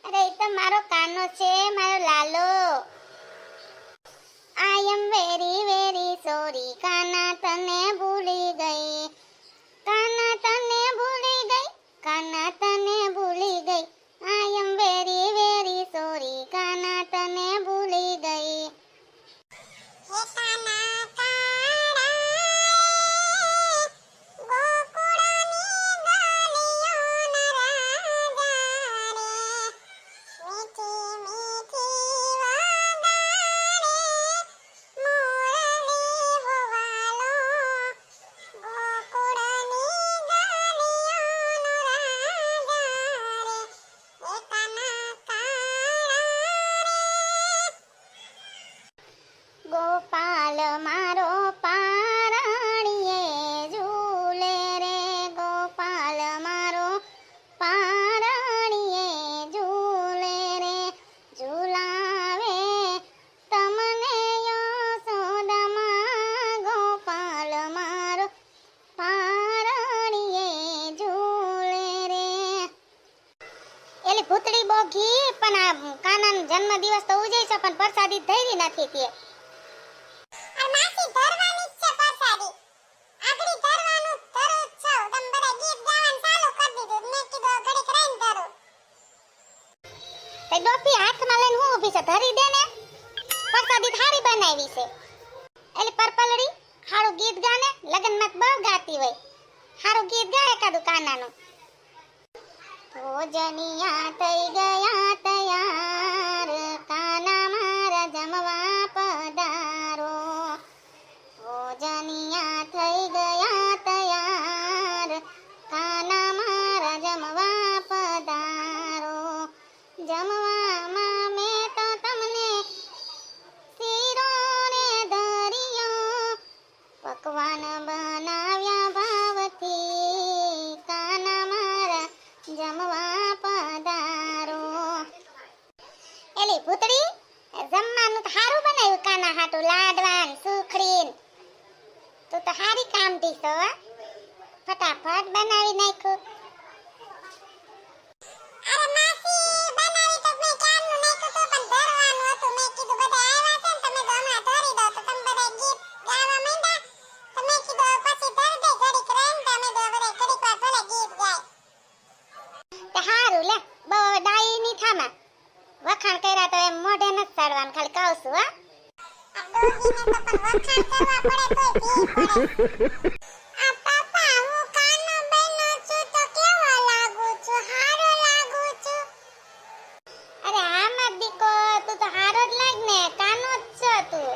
અરે એ તો મારો કાનો છે, મારો લાલો. આઈ એમ વેરી વેરી સોરી કાના તને ભૂલી ગઈ, કાના તને ભૂલી ગઈ, કાના તને ભૂલી ગઈ. આઈ એમ વેરી વેરી સોરી કાના તને ભૂલી ગઈ. હે કાના કાળા ગોકુળની ગલીઓના રાજા રે, મીઠી મીઠી વાદા રે, મોરલી હોવાલો ગોકુળની ગલીઓનો રાજા રે, હે કાના કાળા રે. ગોપાલ મારો પારણીએ ઝૂલે રે, ગોપાલ મારો પારણીએ ઝૂલે રે, ઝૂલાવે તમને યશોદામાં, ગોપાલ મારો પારણીએ ઝૂલે રે. એલી ભૂતળી બોઘી પણ આ કાનાનો જન્મદિવસ તો ઉજવી છે પણ પ્રસાદી ધરી નથી તે. માસી ધરવાની છે પ્રસાદી, આગળી ધરવાનું ધરું જ છું. તમે બધા ગીત ગાવાનું ચાલુ કરી દીધું, મેં કીધું ઘડીક રહીને ધરું. તે ડોફી હાથમાં લઈને હું ઊભી છે, ધરી દે ને. પ્રસાદી થારી બનાવી છે. એલી પરપલડી હારું ગીત ગાને, લગનમાં બહુ ગાતી હોય. હારું ગીત ગા એકાદું કાનાનું. ભોજનિયા થઈ ગયા તૈયાર, કાના મારા જમવા પધારો. ભોજનિયા થઈ ગયા તૈયાર, કાના મારા જમવા પધારો. જમવામાં મેં તો તમને શીરો ને દરિયો, પકવાન બનાવ્યા ભાવથી, કાના મારા જમવા પધારો. એલી ભૂતળી જમવાનું તો હારું બનાવ્યું કાના હાટું, લાડવાન સુખડીન. તું તો હારી કામઢી છો, ફટાફટ બનાવી નાખ્યું. અરે માસી બનાવી તો મેં ક્યારનું નાખ્યું તો પણ ધરવાનું હતું. મેં કીધું બધા આવ્યા છે ને તમે તો હમણાં ધરી દો, તો તમે બધા ગીત ગાવા માંડ્યા તો મેં કીધું પછી ધરી દે ઘડીક રહીને, તમે તો બધા ઘડીક વાર ભલે ગીત ગાય. તે હારું લે, બહુ હવે ડાઈ ની થામાં. વખાણ કર્યા તો એમ મોઢે નથી ચડવાનું, ખાલી કહું છું. હા આ ડોહીને તો પણ વખાણ કરવા પડે તોય ભી પડે. આ પાપા હું કાનો બનો છું તો કેવો લાગુ છું, હારો લાગુ છું. અરે આમાં દીકો તું તો હારો જ લાગ ને, કાનો જ છો તું.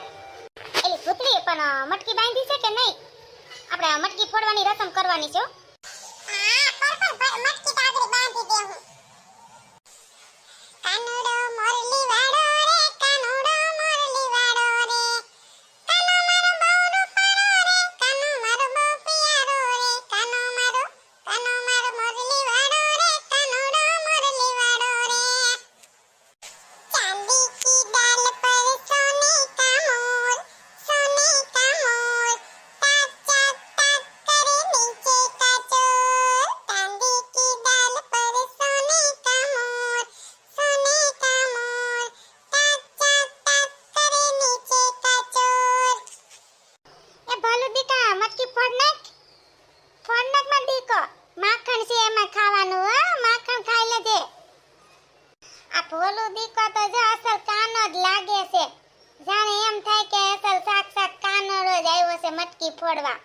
એલી ભૂતળી પણ મટકી બાંધી છે કે નહીં? આપણે મટકી ફોડવાની રસમ કરવાની છે. હા પર મટકી તો આગળ બાંધી દે હું. કાનુડો મોરલી વાળો રે, કાનુડો મોરલી વાળો રે, કાનો મારો બહુનો પારો રે, કાનો મારો બહુ પિયારો રે, કાનો મારો મોરલી વાળો રે, કાનુડો મોરલી વાળો રે. ચાંદી કી ડાલ પર સોને કા મોર, સોને કા મોર, તાક ચાક તાક કરે નીચે કા ચોર. ચાંદી કી ડાલ પર સોને કા મોર, સોને કા મોર, તાક ચાક તાક કરે નીચે કા ચોર. એ ભાલુ દીકા મટકી ફોડ નાખ માં દીકો. માખણ છે એમાં ખાવાનું, હો માખણ ખાઈ લેજે. આ ભોલુ દીકો તો જો અસલ કાનો જ લાગે છે, જાણે એમ થાય કે અસલ સાક્ષાત કાનો જ આવ્યો છે મટકી ફોડવા.